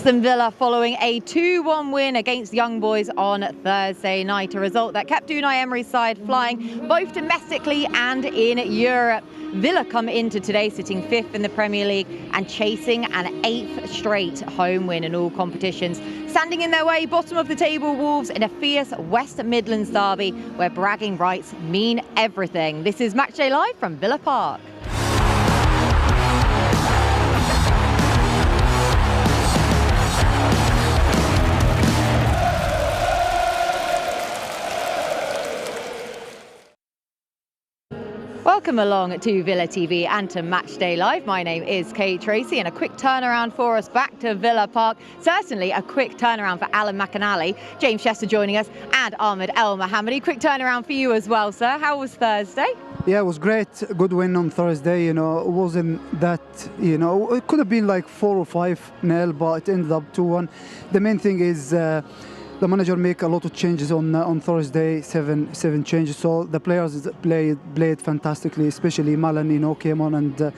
Aston Villa following a 2-1 win against Young Boys on Thursday night, a result that kept Unai Emery's side flying both domestically and in Europe. Villa come into today sitting 5th in the Premier League and chasing an 8th straight home win in all competitions. Standing in their way, bottom of the table Wolves in a fierce West Midlands derby where bragging rights mean everything. This is Matchday Live from Villa Park. Welcome along to Villa TV and to Matchday Live. My name is Kate Tracy, and a quick turnaround for us back to Villa Park. Certainly a quick turnaround for Alan McInally, James Chester joining us, and Ahmed El Mohammadi. Quick turnaround for you as well, sir. How was Thursday? Yeah, it was great. Good win on Thursday. It wasn't that, it could have been like 4 or 5-0, but it ended up 2-1. The main thing is the manager make a lot of changes on Thursday, seven changes. So the players played fantastically, especially Malan, came on and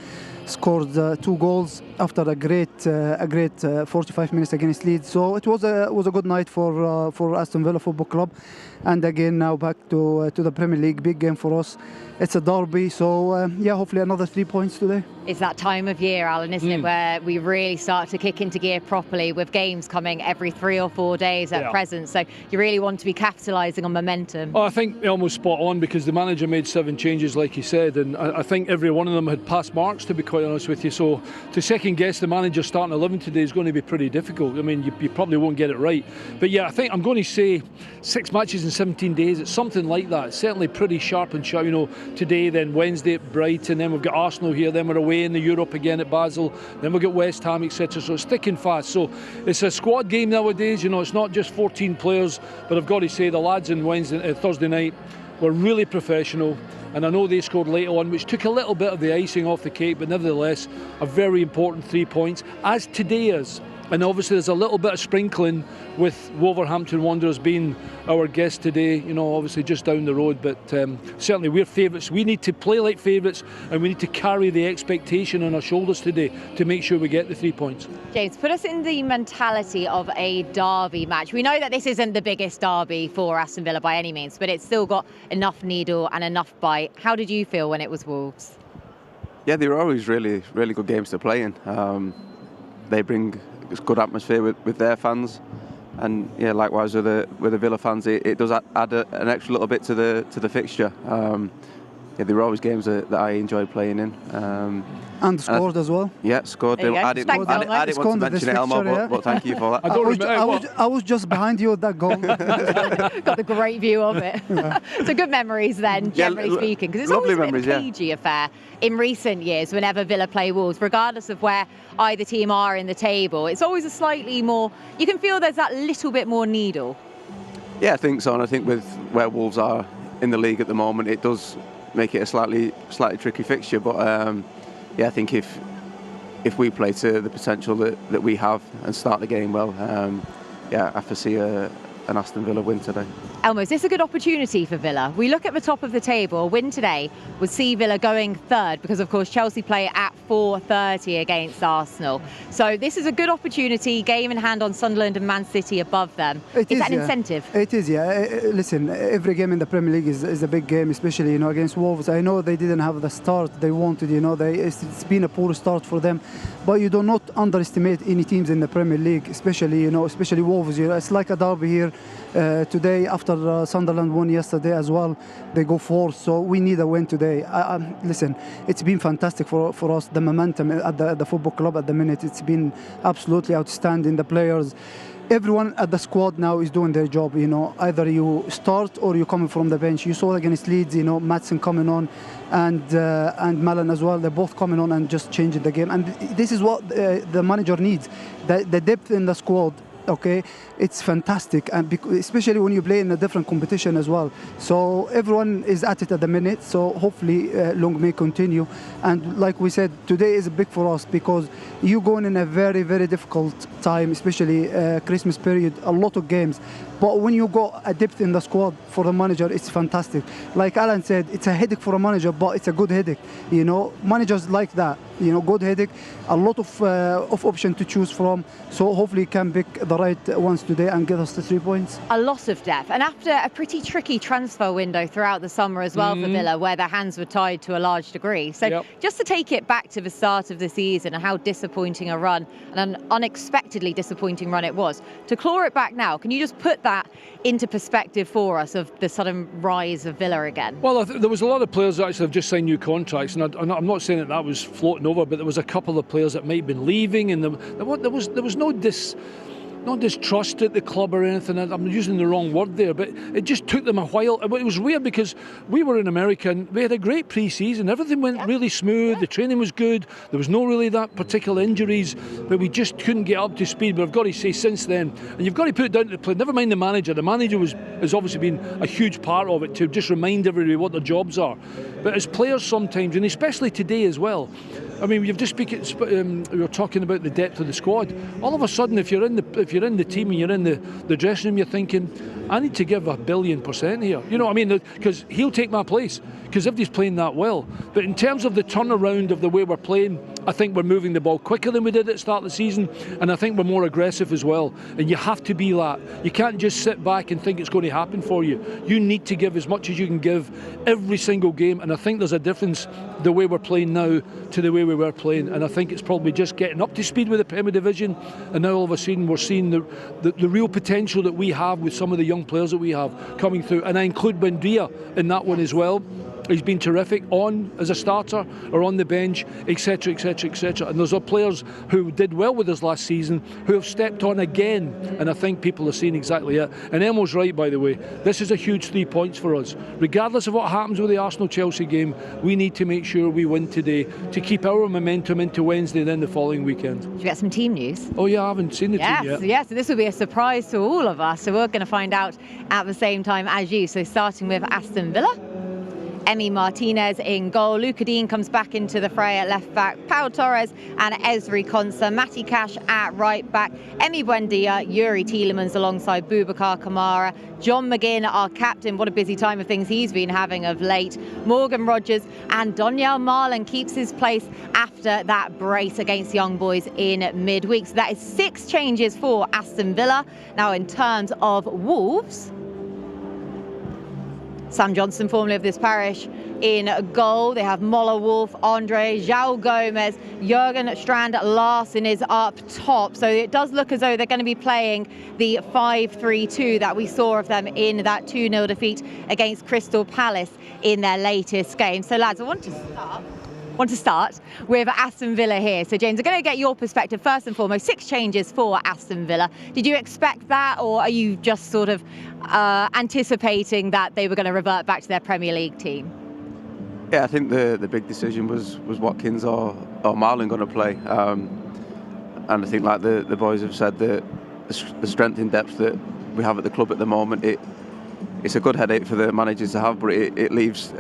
scored 2 goals after a great 45 minutes against Leeds. So it was a good night for Aston Villa Football Club. And again, now back to the Premier League, big game for us. It's a derby, so yeah, hopefully another 3 points today. It's that time of year, Alan, isn't it, where we really start to kick into gear properly with games coming every 3 or 4 days at present. So you really want to be capitalising on momentum. Oh, I think almost spot on, because the manager made 7 changes, like you said, and I think every one of them had passed marks, to be quite honest with you. So to second guess the manager starting 11 today is going to be pretty difficult. I mean, you probably won't get it right. But yeah, I think I'm going to say 6 matches in 17 days. It's something like that. It's certainly pretty sharp and sharp. Today, then Wednesday at Brighton, then we've got Arsenal here, then we're away in the Europe again at Basel, then we've got West Ham, etc. So it's thick and fast. So it's a squad game nowadays. It's not just 14 players, but I've got to say the lads on Thursday night were really professional. And I know they scored late on, which took a little bit of the icing off the cake, but nevertheless, a very important 3 points, as today is. And obviously there's a little bit of sprinkling with Wolverhampton Wanderers being our guest today, obviously just down the road. But certainly we're favourites. We need to play like favourites, and we need to carry the expectation on our shoulders today to make sure we get the 3 points. James, put us in the mentality of a derby match. We know that this isn't the biggest derby for Aston Villa by any means, but it's still got enough needle and enough bite. How did you feel when it was Wolves? Yeah, they were always really, really good games to play in. They bring good atmosphere with their fans, and yeah, likewise with the Villa fans, it does add an extra little bit to the fixture. Yeah, they were always games that I enjoyed playing in. And scored as well. Yeah, scored. I didn't want to mention it, Elmo, but thank you for that. I was just behind you at that goal. Got the great view of it. Yeah. So good memories then, generally speaking, because it's always been a cagey affair in recent years whenever Villa play Wolves, regardless of where either team are in the table. It's always a slightly more, you can feel there's that little bit more needle. Yeah, I think so, and I think with where Wolves are in the league at the moment, it does make it a slightly tricky fixture. But yeah, I think if we play to the potential that we have and start the game well, yeah, I foresee an Aston Villa win today. Elmo, is this a good opportunity for Villa? We look at the top of the table. A win today would see Villa going 3rd, because of course Chelsea play at 4:30 against Arsenal. So this is a good opportunity, game in hand on Sunderland and Man City above them. Is that an incentive? It is, yeah. Listen, every game in the Premier League is a big game, especially against Wolves. I know they didn't have the start they wanted. It's been a poor start for them, but you do not underestimate any teams in the Premier League, especially Wolves. It's like a derby here today after Sunderland won yesterday as well. They go 4th, so we need a win today. Listen, it's been fantastic for us. The momentum at the football club at the minute, it's been absolutely outstanding. The players, everyone at the squad now is doing their job. Either you start or you coming from the bench. You saw against Leeds, Maatsen coming on, and Malan as well. They're both coming on and just changing the game. And this is what the manager needs. The depth in the squad. Okay, it's fantastic, and especially when you play in a different competition as well. So everyone is at it at the minute, so hopefully long may continue. And like we said, today is big for us because you're going in a very, very difficult time, especially Christmas period, a lot of games. But when you got a depth in the squad for the manager, it's fantastic. Like Alan said, it's a headache for a manager, but it's a good headache. Managers like that. good headache, a lot of options to choose from. So hopefully he can pick the right ones today and get us the 3 points. A lot of depth, and after a pretty tricky transfer window throughout the summer as well for Villa, where their hands were tied to a large degree. So just to take it back to the start of the season and how disappointing a run, and an unexpectedly disappointing run it was, to claw it back now, can you just put that into perspective for us of the sudden rise of Villa again? Well, there was a lot of players that actually have just signed new contracts, and I'm not saying that was floating over, but there was a couple of players that might have been leaving, and there was no distrust at the club or anything. I'm using the wrong word there, but it just took them a while. It was weird because we were in America and we had a great pre-season. Everything went really smooth. The training was good. There was no really that particular injuries, but we just couldn't get up to speed. But I've got to say, since then, and you've got to put it down to the player. Never mind the manager. The manager has obviously been a huge part of it to just remind everybody what their jobs are. But as players sometimes, and especially today as well, I mean, you've just we were talking about the depth of the squad. All of a sudden, if you're in the team and you're in the dressing room, you're thinking, I need to give 1,000,000,000% here. You know what I mean? Because he'll take my place, because everybody's playing that well. But in terms of the turnaround of the way we're playing, I think we're moving the ball quicker than we did at the start of the season, and I think we're more aggressive as well. And you have to be that. You can't just sit back and think it's going to happen for you. You need to give as much as you can give every single game, and I think there's a difference the way we're playing now to the way we were playing, and I think it's probably just getting up to speed with the Premier Division, and now all of a sudden we're seeing the real potential that we have with some of the young players that we have coming through, and I include Buendia in that one as well. He's been terrific on as a starter or on the bench, etc, etc, etc. And those are players who did well with us last season who have stepped on again, and I think people are seeing exactly it. And Emo's right, by the way. This is a huge 3 points for us. Regardless of what happens with the Arsenal-Chelsea game, we need to make sure we win today to keep our momentum into Wednesday and then the following weekend. Did you get some team news? Oh yeah, I haven't seen the team yet. Yes, so this will be a surprise to all of us. So we're going to find out at the same time as you. So starting with Aston Villa. Emi Martinez in goal. Luca Dean comes back into the fray at left back. Pau Torres and Ezri Konsa. Matty Cash at right back. Emi Buendia, Yuri Tielemans alongside Boubacar Kamara. John McGinn, our captain. What a busy time of things he's been having of late. Morgan Rogers and Donyell Marlon keeps his place after that brace against Young Boys in midweek. So that is 6 changes for Aston Villa. Now in terms of Wolves, Sam Johnson, formerly of this parish, in goal. They have Moller, Wolf, Andre, João Gomez, Jurgen Strand Larsen is up top. So it does look as though they're going to be playing the 5-3-2 that we saw of them in that 2-0 defeat against Crystal Palace in their latest game. So lads, I want to start with Aston Villa here. So James, I'm going to get your perspective first and foremost. 6 changes for Aston Villa. Did you expect that, or are you just sort of anticipating that they were going to revert back to their Premier League team? Yeah, I think the big decision was Watkins or Marlon going to play, and I think, like the boys have said, the strength in depth that we have at the club at the moment, it's a good headache for the managers to have, but it leaves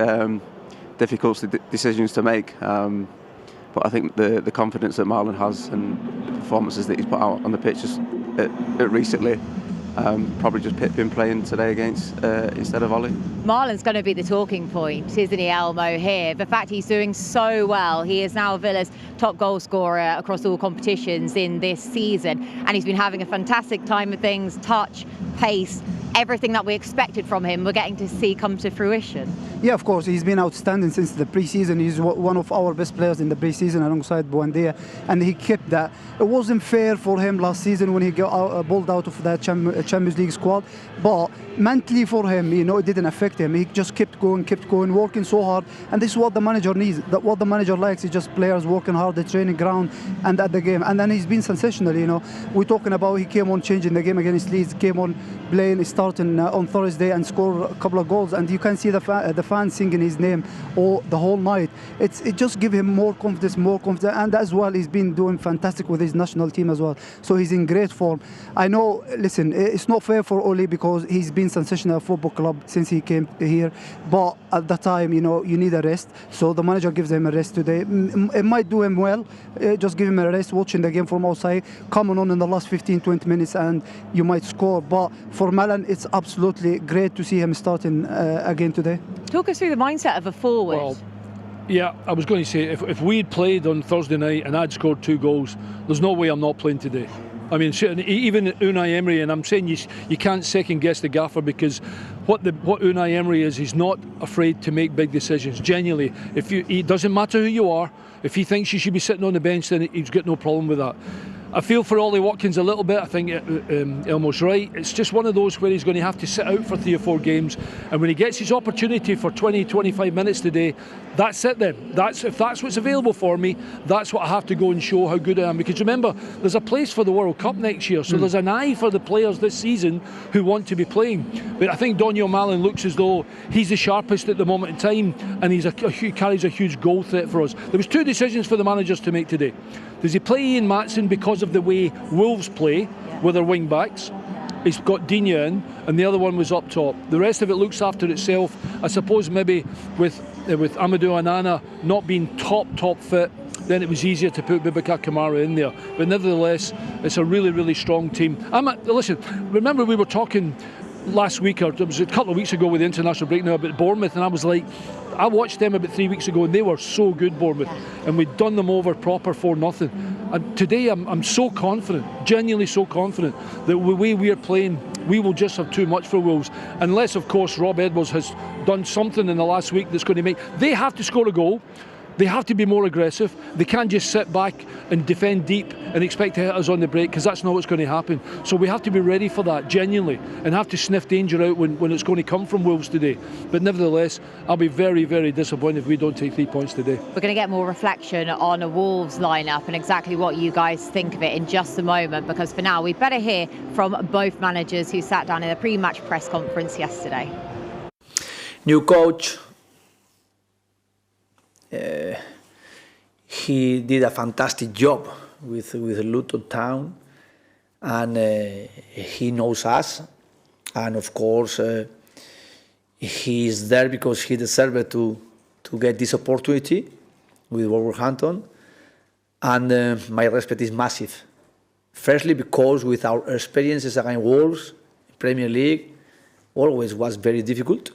difficult decisions to make. But I think the confidence that Marlon has and the performances that he's put out on the pitch recently, probably just been playing today against instead of Ollie. Marlon's going to be the talking point, isn't he, Elmo, here? The fact he's doing so well. He is now Villa's top goal scorer across all competitions in this season, and he's been having a fantastic time with things, touch, pace, everything that we expected from him, we're getting to see come to fruition. Yeah, of course, he's been outstanding since the pre-season. He's one of our best players in the pre-season alongside Buendia, and he kept that. It wasn't fair for him last season when he got pulled out of the Champions League squad, but mentally for him, it didn't affect him. He just kept going, working so hard, and this is what the manager needs. What the manager likes is just players working hard, the training ground and at the game. And then he's been sensational. We're talking about he came on changing the game against Leeds, came on playing, starting on Thursday and scored a couple of goals, and you can see the fans singing his name the whole night. It just gives him more confidence, and as well he's been doing fantastic with his national team as well. So he's in great form. I know, listen, it's not fair for Oli because he's been sensational at football club since he came here, but at the time, you need a rest. So the manager gives him a rest today. It might do him well, just give him a rest, watching the game from outside, coming on in the last 15-20 minutes, and you might score. But for Malin, it's absolutely great to see him starting again today. Talk us through the mindset of a forward. Well, Yeah, I was going to say, if we had played on Thursday night and I'd scored 2 goals, there's no way I'm not playing today. I mean, even Unai Emery, and I'm saying you can't second guess the gaffer, because what Unai Emery is, he's not afraid to make big decisions. Genuinely, it doesn't matter who you are. If he thinks you should be sitting on the bench, then he's got no problem with that. I feel for Ollie Watkins a little bit. I think Elmo's right. It's just one of those where he's going to have to sit out for 3 or 4 games, and when he gets his opportunity for 20-25 minutes today, that's it then. If that's what's available for me, that's what I have to go and show how good I am. Because remember, there's a place for the World Cup next year, so there's an eye for the players this season who want to be playing. But I think Donny O'Malley looks as though he's the sharpest at the moment in time, and he carries a huge goal threat for us. There was 2 decisions for the managers to make today. Does he play Ian Maatsen because of the way Wolves play with their wing backs? He's got Digne in, and the other one was up top. The rest of it looks after itself. I suppose maybe with Amadou Onana not being top fit, then it was easier to put Boubacar Kamara in there. But nevertheless, it's a really, really strong team. Listen, remember we were talking last week, or it was a couple of weeks ago with the international break now, about Bournemouth, and I was like, I watched them about 3 weeks ago and they were so good, Bournemouth, and we'd done them over proper 4-0. And today I'm so confident, genuinely so confident, that the way we are playing, we will just have too much for Wolves, unless of course Rob Edwards has done something in the last week that's going to make, they have to score a goal. They have to be more aggressive. They can't just sit back and defend deep and expect to hit us on the break, because that's not what's going to happen. So we have to be ready for that, genuinely, and have to sniff danger out when it's going to come from Wolves today. But nevertheless, I'll be very, very disappointed if we don't take 3 points today. We're going to get more reflection on a Wolves lineup and exactly what you guys think of it in just a moment, because for now we better hear from both managers who sat down in a pre-match press conference yesterday. New coach. He did a fantastic job with Luton Town, and he knows us, and of course he is there because he deserved to get this opportunity with Wolverhampton, and my respect is massive. Firstly, because with our experiences against Wolves, Premier League, always was very difficult.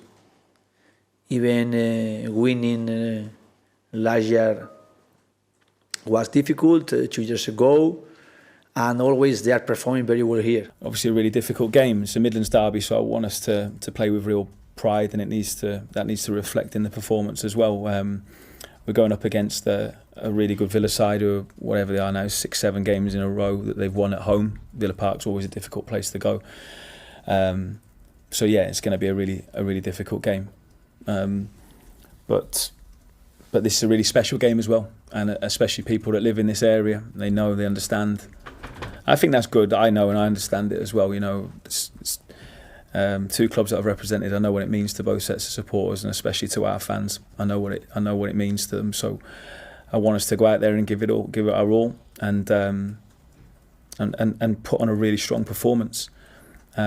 Even winning last year was difficult, 2 years ago, and always they are performing very well here. Obviously a really difficult game. It's a Midlands derby, so I want us to play with real pride, and that needs to reflect in the performance as well. We're going up against a really good Villa side, who, whatever they are now, 6-7 games in a row that they've won at home. Villa Park's always a difficult place to go. So yeah, it's going to be a really difficult game. But this is a really special game as well, and especially people that live in this area, they know, they understand. I think that's good. I know and I understand it as well. You know, it's 2 clubs that I've represented. I know what it means to both sets of supporters, and especially to our fans. I know what it means to them. So I want us to go out there and give it our all, and put on a really strong performance. So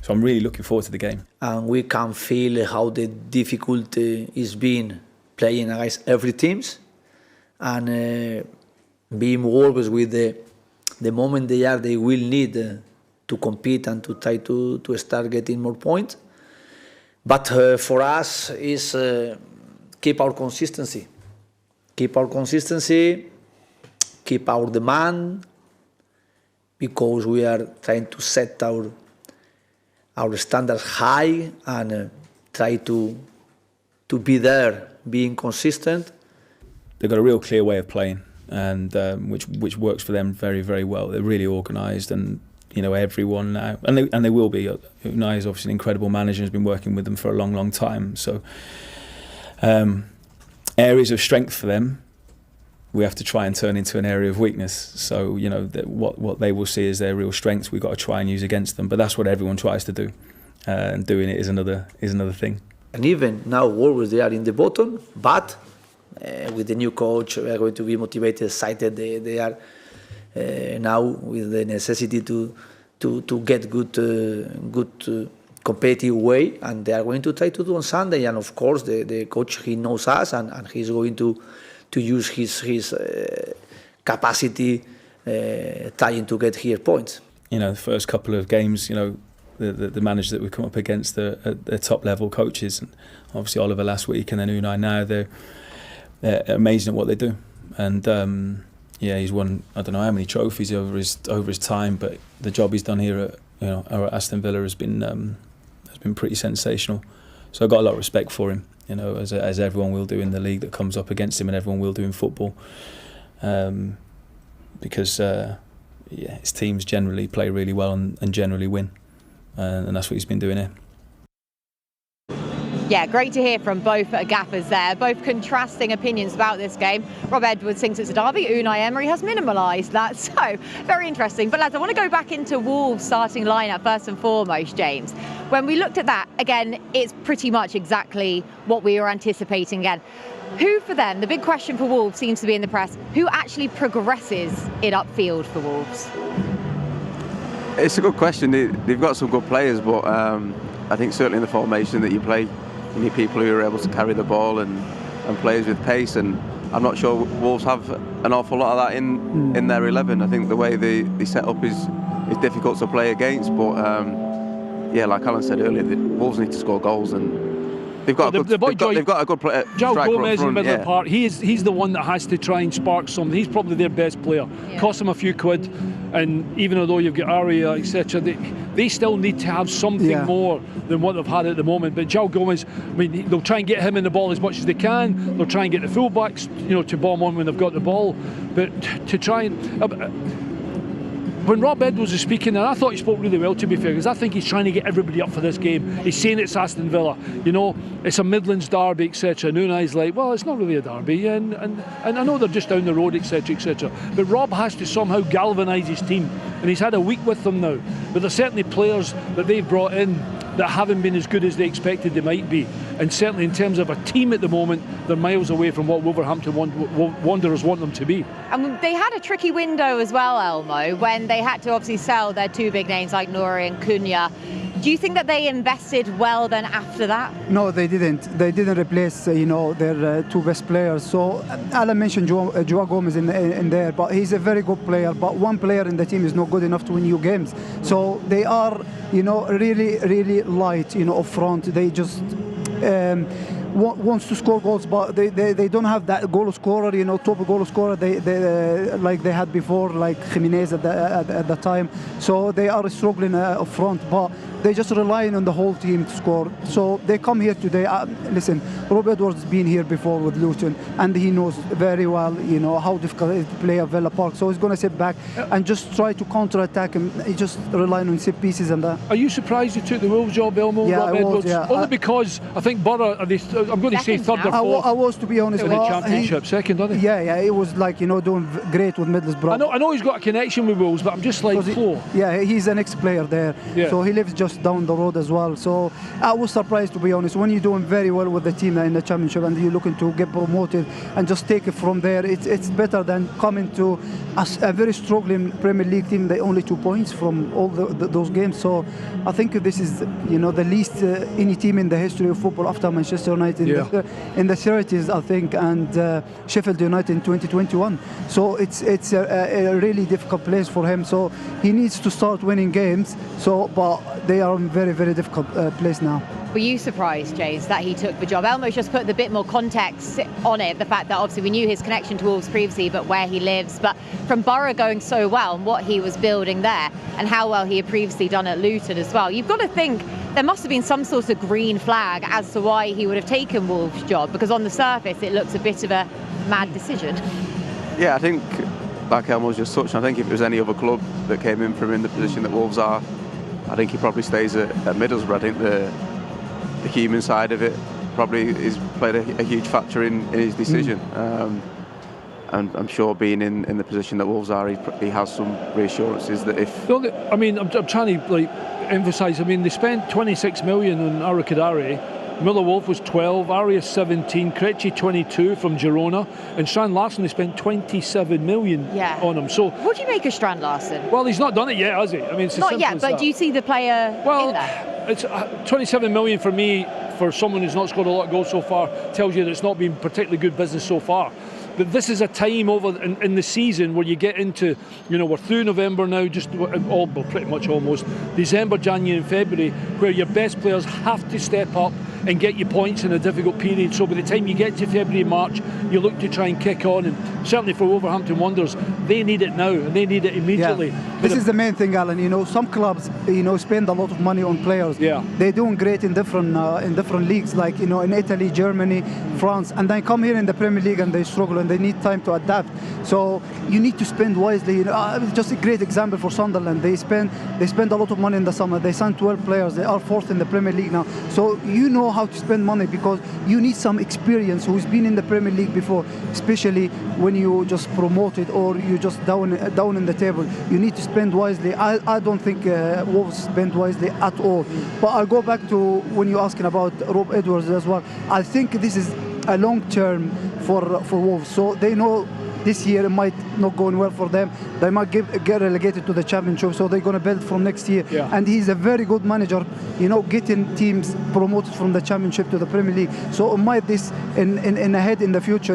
I'm really looking forward to the game. And we can feel how the difficulty is being playing against every teams, and being always with the moment they will need to compete and to try to start getting more points. But for us is keep our consistency, keep our demand, because we are trying to set our standards high, and try to be there, being consistent. They've got a real clear way of playing, and which works for them very, very well. They're really organised, and you know, everyone now, and they will be. Unai is obviously an incredible manager, has been working with them for a long, long time. So areas of strength for them, we have to try and turn into an area of weakness. So, you know, what they will see as their real strengths, we've got to try and use against them. But that's what everyone tries to do, and doing it is another thing. And even now, always they are in the bottom, but with the new coach, we are going to be motivated, excited. They are now with the necessity to get good competitive way, and they are going to try to do on Sunday. And of course, the coach, he knows us, and he's going to use his capacity, trying to get here points. You know, the first couple of games, you know, the managers that we've come up against, the top level coaches, and obviously Oliver last week and then Unai now, they're amazing at what they do. And yeah, he's won I don't know how many trophies over his time, but the job he's done here at Aston Villa has been pretty sensational. So I've got a lot of respect for him, as everyone will do in the league that comes up against him, and everyone will do in football, because his teams generally play really well and generally win, and that's what he's been doing here. Yeah, great to hear from both gaffers there, both contrasting opinions about this game. Rob Edwards thinks it's a derby, Unai Emery has minimalised that, so very interesting. But lads, I want to go back into Wolves' starting lineup first and foremost, James. When we looked at that, again, it's pretty much exactly what we were anticipating again. Who for them, the big question for Wolves seems to be in the press, who actually progresses it upfield for Wolves? It's a good question. They've got some good players, but I think certainly in the formation that you play, you need people who are able to carry the ball and players with pace, and I'm not sure Wolves have an awful lot of that in their 11. I think the way they set up is difficult to play against, but yeah, like Alan said earlier, the Wolves need to score goals, and they've got a good player. João striker Gomez up in the front, middle of the park. He's the one that has to try and spark something. He's probably their best player. Yeah. Cost them a few quid, and even although you've got Aria, etc., they still need to have something more than what they've had at the moment. But João Gomez, I mean, they'll try and get him in the ball as much as they can. They'll try and get the fullbacks, to bomb on when they've got the ball. But to try and when Rob Edwards was speaking, and I thought he spoke really well, to be fair, because I think he's trying to get everybody up for this game. He's saying it's Aston Villa, it's a Midlands derby, etc. And Unai's like, well, it's not really a derby, and I know they're just down the road, etc., etc. But Rob has to somehow galvanise his team, and he's had a week with them now. But there's certainly players that they've brought in that haven't been as good as they expected they might be. And certainly in terms of a team at the moment, they're miles away from what Wolverhampton Wanderers want them to be. And they had a tricky window as well, Elmo, when they had to obviously sell their two big names like Nouri and Cunha. Do you think that they invested well then after that? No, they didn't. They didn't replace, their two best players. So Alan mentioned João Gomez in there, but he's a very good player. But one player in the team is not good enough to win you games. So they are, really, really light, up front. They just wants to score goals, but they don't have that goal scorer, top goal scorer they like they had before, like Jimenez at the time. So they are struggling up front, but they just relying on the whole team to score. So they come here today. Listen, Rob Edwards has been here before with Luton, and he knows very well, how difficult it is to play at Villa Park. So he's going to sit back and just try to counter-attack him. He just relying on set pieces and that. Are you surprised he took the Wolves job, Elmo? Yeah, Rob Edwards? Yeah. Only because I think Borough, I'm going to say third or fourth. I was, to be honest. In the Championship, second, aren't he? Yeah, it was like, doing great with Middlesbrough. I know he's got a connection with Wolves, but I'm just like, he's an ex-player there. Yeah. So he lives just down the road as well. So I was surprised, to be honest, when you're doing very well with the team in the Championship and you're looking to get promoted and just take it from there. It's better than coming to a very struggling Premier League team. They only 2 points from all those games. So I think this is, the least any team in the history of football after Manchester United in the 30s, I think, and Sheffield United in 2021. So it's a really difficult place for him. So he needs to start winning games. But they are in very, very difficult place now. Were you surprised, James, that he took the job? Elmo's just put a bit more context on it, the fact that obviously we knew his connection to Wolves previously, but where he lives. But from Borough going so well and what he was building there and how well he had previously done at Luton as well, you've got to think there must have been some sort of green flag as to why he would have taken Wolves' job, because on the surface it looks a bit of a mad decision. Yeah, I think, like Elmo's just touched, I think if it was any other club that came in from in the position that Wolves are, I think he probably stays at Middlesbrough. I think the human side of it probably is played a huge factor in his decision. And I'm sure being in the position that Wolves are, he has some reassurances that if... I'm trying to emphasise, they spent 26 million on Arakadari. Miller Wolf was 12, Arias 17, Krejci 22 from Girona, and Strand Larsen, they spent 27 million on him. So what do you make of Strand Larsen? Well, he's not done it yet, has he? It's not yet, but do you see the player in there? It's 27 million for me, for someone who's not scored a lot of goals so far, tells you that it's not been particularly good business so far. But this is a time over in the season where you get into, we're through November now, pretty much almost, December, January and February, where your best players have to step up and get you points in a difficult period. So by the time you get to February, March, you look to try and kick on. And certainly for Wolverhampton Wanderers, they need it now and they need it immediately. Yeah. This is the main thing, Alan. Some clubs, spend a lot of money on players. Yeah. They're doing great in different leagues, like in Italy, Germany, France, and then come here in the Premier League and they struggle and they need time to adapt. So you need to spend wisely. Just a great example for Sunderland. They spend a lot of money in the summer. They signed 12 players. They are fourth in the Premier League now. So you know how to spend money because you need some experience who's been in the Premier League before, especially when you just promote it or you just down in the table. You need to spend wisely. I don't think Wolves spend wisely at all. But I'll go back to when you're asking about Rob Edwards as well. I think this is a long term for Wolves. So they know this year it might not go well for them. They might get relegated to the Championship, so they're going to build from next year. Yeah. And he's a very good manager, getting teams promoted from the Championship to the Premier League. So it might this in ahead in the future,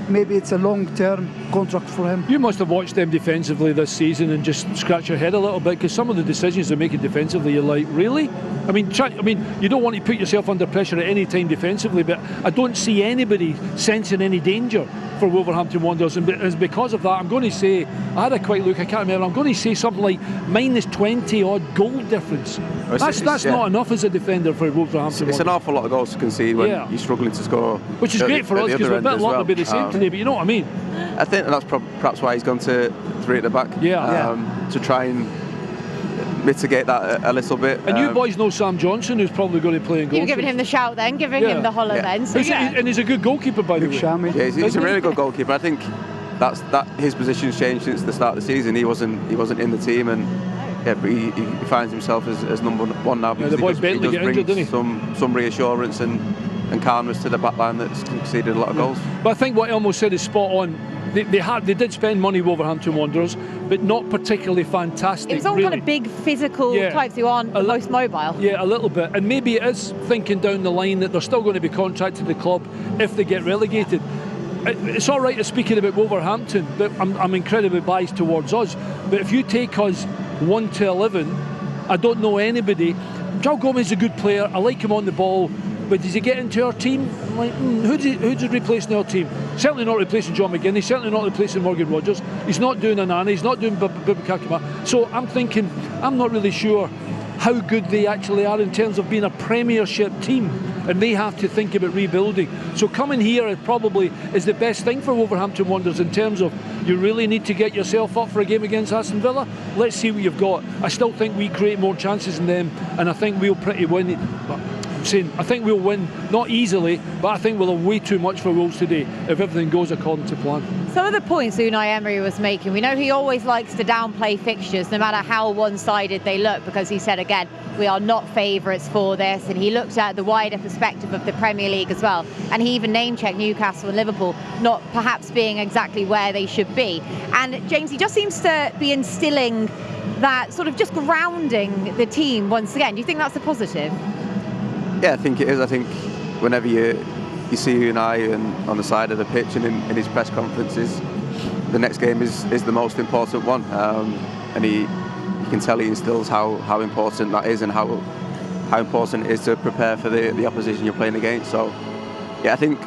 maybe it's a long-term contract for him. You must have watched them defensively this season and just scratch your head a little bit because some of the decisions they're making defensively, you're like, really? I mean, you don't want to put yourself under pressure at any time defensively, but I don't see anybody sensing any danger for Wolverhampton Wanderers, and because of that, I'm going to say, I had a quick look, I can't remember, I'm going to say something like minus 20 odd goal difference. That's not enough as a defender for Wolverhampton. It's an awful lot of goals to concede when you're struggling to score. Which is great for us because we're a bit lucky to be the same today, but you know what I mean? I think that's perhaps why he's gone to 3 at the back. To try and mitigate that a little bit. And you boys know Sam Johnson, who's probably going to play in goals. You're giving him the shout then, giving him the holler then. So and he's a good goalkeeper, by the way. Yeah, he's a really good goalkeeper. I think that his position's changed since the start of the season. He wasn't in the team, and but he finds himself as number one now because the boy Bentley he does injured, didn't he? some reassurance and calmness to the back line that's conceded a lot of goals. But I think what Elmo said is spot on. They did spend money, Wolverhampton Wanderers, but not particularly fantastic. It was all kind of big physical types who aren't the most mobile. Yeah, a little bit. And maybe it is thinking down the line that they're still going to be contracted to the club if they get relegated. It's all right speaking about Wolverhampton, but I'm incredibly biased towards us. But if you take us 1 to 11, I don't know anybody. João Gomes is a good player. I like him on the ball. But does he get into our team? I'm like, who's replacing our team? Certainly not replacing John McGinn. He's certainly not replacing Morgan Rogers. He's not doing Anana. He's not doing Bubakakima. So I'm thinking, I'm not really sure how good they actually are in terms of being a Premiership team. And they have to think about rebuilding. So coming here probably is the best thing for Wolverhampton Wanderers in terms of you really need to get yourself up for a game against Aston Villa. Let's see what you've got. I still think we create more chances than them, and I think we'll pretty win it. I think we'll win, not easily, but I think we'll have way too much for Wolves today if everything goes according to plan. Some of the points Unai Emery was making, we know he always likes to downplay fixtures no matter how one-sided they look, because he said again, we are not favourites for this, and he looked at the wider perspective of the Premier League as well, and he even name-checked Newcastle and Liverpool not perhaps being exactly where they should be. And James, he just seems to be instilling that sort of just grounding the team once again. Do you think that's a positive? Yeah, I think it is. I think whenever you see Unai on the side of the pitch and in his press conferences, the next game is the most important one, and you can tell he instills how important that is and how important it is to prepare for the opposition you're playing against. So yeah, I think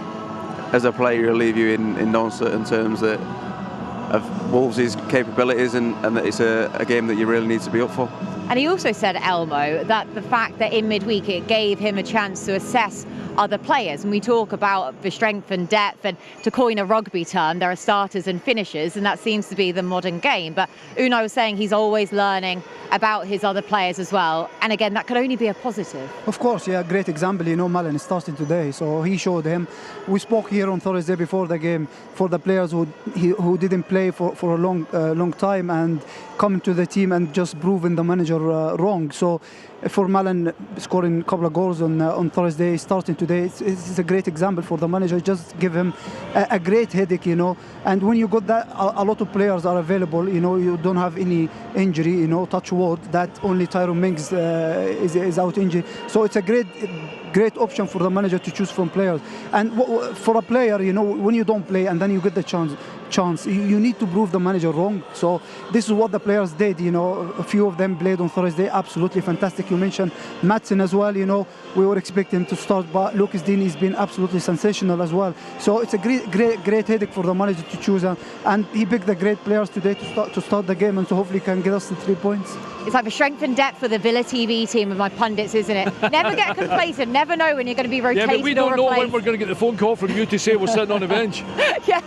as a player it'll leave you in no uncertain terms of Wolves' capabilities and that it's a game that you really need to be up for. And he also said, Elmo, that the fact that in midweek it gave him a chance to assess other players. And we talk about the strength and depth, and to coin a rugby term, there are starters and finishers, and that seems to be the modern game. But Unai was saying he's always learning about his other players as well. And again, that could only be a positive. Of course, yeah, great example. Malin is starting today, so he showed him. We spoke here on Thursday before the game for the players who didn't play for a long time and coming to the team and just proving the manager wrong. So for Malin scoring a couple of goals on Thursday, starting today, it's a great example for the manager. Just give him a great headache, And when you got that, a lot of players are available. You don't have any injury. Touch wood that only Tyrone Mings is out injured. So it's a great option for the manager to choose from players. And for a player, when you don't play and then you get the chance, chance. You need to prove the manager wrong. So this is what the players did. You know, a few of them played on Thursday, absolutely fantastic. You mentioned Maatsen as well. You know, we were expecting him to start, but Lucas Dean has been absolutely sensational as well. So it's a great headache for the manager to choose, and he picked the great players today to start the game, and so hopefully can get us the 3 points. It's like a strength and depth for the Villa TV team of my pundits, isn't it? Never get complacent, never know when you're going to be rotated or replaced. Yeah, but we don't know when we're going to get the phone call from you to say we're sitting on the bench. Yeah.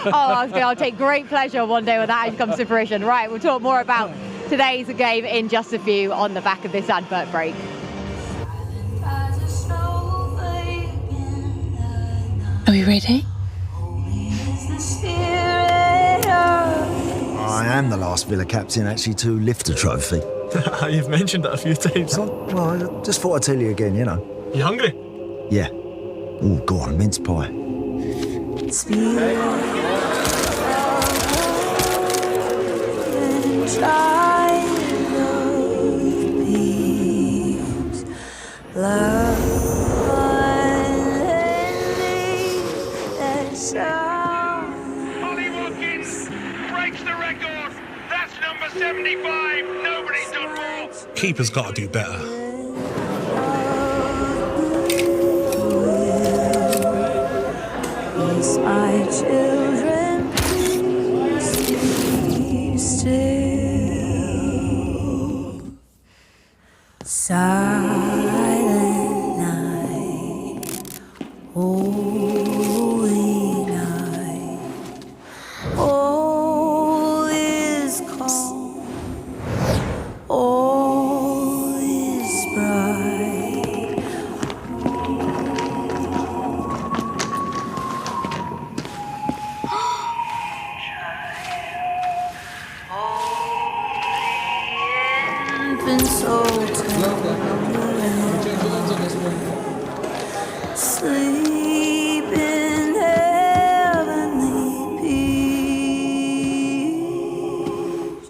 Oh, I'll take great pleasure one day when that comes to fruition. Right, we'll talk more about today's game in just a few on the back of this advert break. Are we ready? I am the last Villa captain actually to lift a trophy. You've mentioned it a few times. Well, I just thought I'd tell you again, you know. You hungry? Yeah. Oh, go on, mince pie. Breaks the record. That's number 75. Nobody's done more. Keeper's got to do better. My children, please still. Silent night, holy night. All is calm, all is bright. Infant soul sleep in heavenly peace.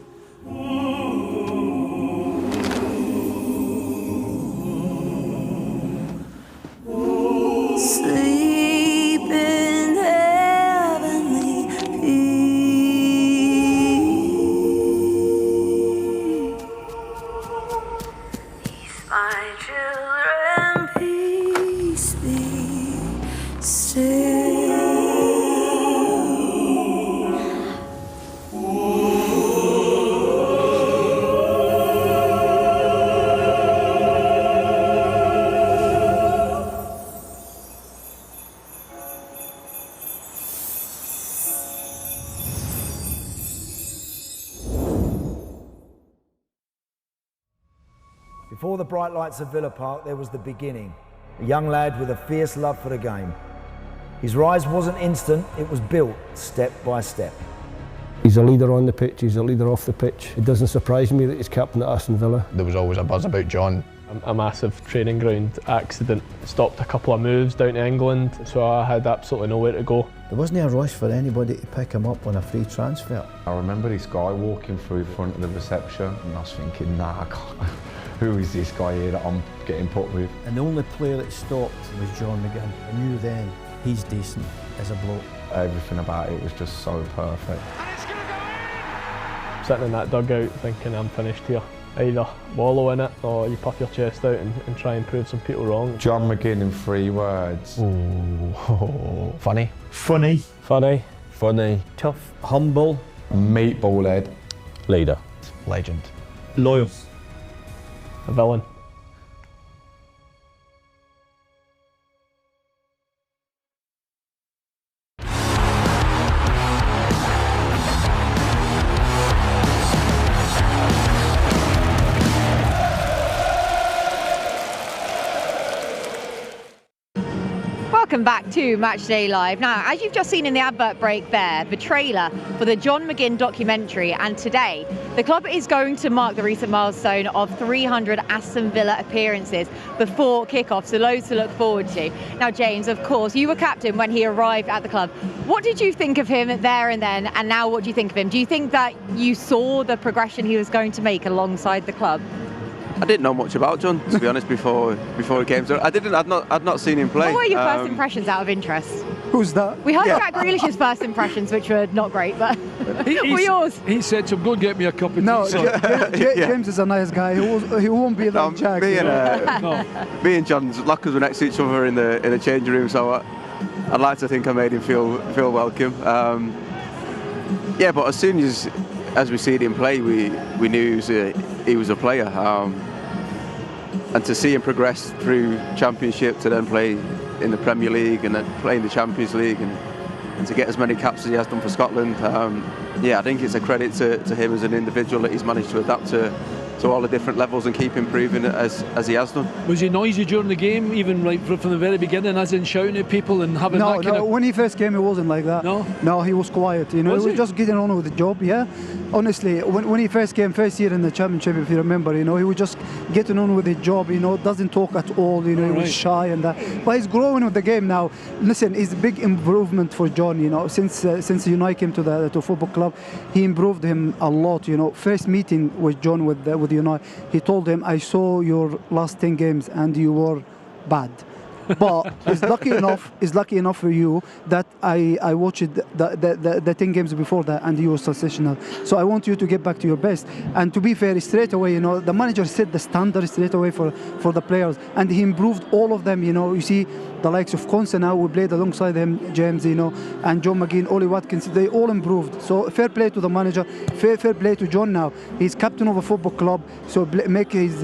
Sleep in heavenly peace. My children, peace be still. Before the bright lights of Villa Park, there was the beginning. A young lad with a fierce love for the game. His rise wasn't instant, it was built step by step. He's a leader on the pitch, he's a leader off the pitch. It doesn't surprise me that he's captain at Aston Villa. There was always a buzz about John. A massive training ground accident stopped a couple of moves down to England, so I had absolutely nowhere to go. There wasn't a rush for anybody to pick him up on a free transfer. I remember this guy walking through front of the reception and I was thinking, nah, I can't. Who is this guy here that I'm getting put with? And the only player that stopped was John McGinn. I knew then he's decent as a bloke. Everything about it was just so perfect. Sitting in that dugout thinking I'm finished here. Either wallow in it or you puff your chest out and try and prove some people wrong. John McGinn in 3 words. Ooh. Funny. Funny. Funny. Funny. Tough. Humble. Meatball head. Leader. Legend. Loyal. A villain. Welcome back to Matchday Live. Now, as you've just seen in the advert break there, the trailer for the John McGinn documentary, and today the club is going to mark the recent milestone of 300 Aston Villa appearances before kick-off, so loads to look forward to. Now, James, of course, you were captain when he arrived at the club. What did you think of him there and then, and now what do you think of him? Do you think that you saw the progression he was going to make alongside the club? I didn't know much about John, to be honest, before he came. So I'd not seen him play. What were your first impressions out of interest? Who's that? We heard Jack Grealish's first impressions, which were not great, but what were yours? He said to him, go get me a cup of tea. No, son." James is a nice guy. He won't be like Jack. Me and John's luckers were next to each other in the changing room, so I'd like to think I made him feel welcome. Yeah, but as soon as we seen him play, we knew he was a player. And to see him progress through Championship to then play in the Premier League and then play in the Champions League and to get as many caps as he has done for Scotland, I think it's a credit to him as an individual that he's managed to adapt to all the different levels and keep improving as he has done. Was he noisy during the game, even right from the very beginning, as in shouting at people and having that kind of... when he first came, he wasn't like that. No, he was quiet. He was just getting on with the job. Yeah, honestly, when he first came, first year in the Championship, if you remember, he was just getting on with the job. Doesn't talk at all. He was shy and that. But he's growing with the game now. Listen, it's a big improvement for John. Since United came to football club, he improved him a lot. First meeting with John with United, he told him, I saw your last 10 games and you were bad. But it's lucky enough for you that I watched the 10 games before that and you were sensational. So I want you to get back to your best. And to be fair, straight away, the manager set the standard straight away for the players, and he improved all of them. You see the likes of Conse now, we played alongside him, James, and John McGinn, Ollie Watkins, they all improved. So fair play to the manager, fair play to John now. He's captain of a football club, so make his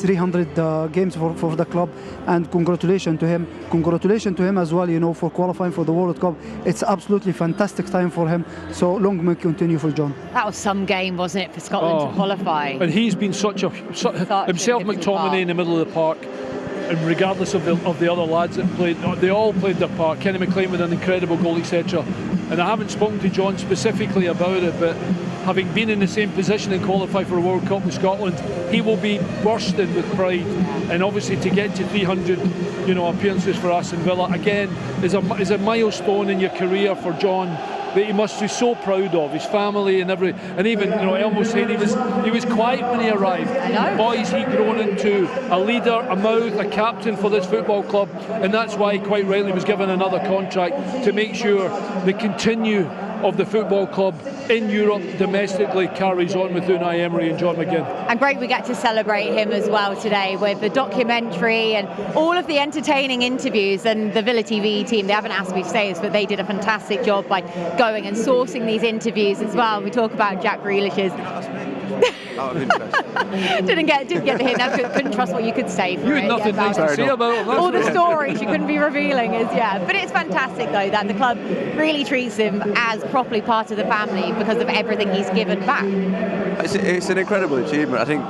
300 games for the club, and congratulations to him. Congratulations to him as well, for qualifying for the World Cup. It's absolutely fantastic time for him. So long may continue for John. That was some game, wasn't it, for Scotland to qualify? And he's been such himself, McTominay in the middle of the park. And regardless of the other lads that played, they all played their part. Kenny McLean with an incredible goal, etc. And I haven't spoken to John specifically about it, but having been in the same position and qualified for a World Cup with Scotland, he will be bursting with pride. And obviously to get to 300, appearances for Aston Villa again is a milestone in your career for John that he must be so proud of, his family and even Elmo saying he was quiet when he arrived. I know. Boys, he grown into a leader, a mouth, a captain for this football club, and that's why he quite rightly was given another contract to make sure the continue of the football club in Europe domestically carries on with Unai Emery and John McGinn. And great we get to celebrate him as well today with the documentary and all of the entertaining interviews. And the Villa TV team, they haven't asked me to say this, but they did a fantastic job by going and sourcing these interviews as well. We talk about Jack Grealish's. Didn't get the hint. Couldn't trust what you could say. You had nothing nice to say about him. All the stories you couldn't be revealing but it's fantastic though that the club really treats him as properly part of the family because of everything he's given back. It's an incredible achievement. I think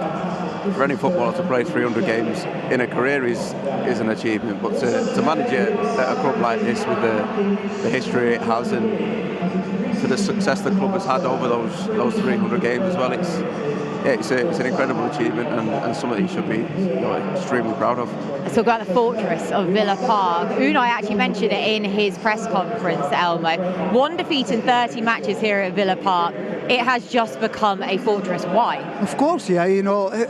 for any footballer to play 300 games in a career is an achievement, but to manage it at a club like this with the history it has and for the success the club has had over those 300 games as well, it's an incredible achievement and something you should be extremely proud of. Let's talk about the fortress of Villa Park. Unai actually mentioned it in his press conference, Elmo. 1 defeat in 30 matches here at Villa Park. It has just become a fortress. Why? Of course, yeah.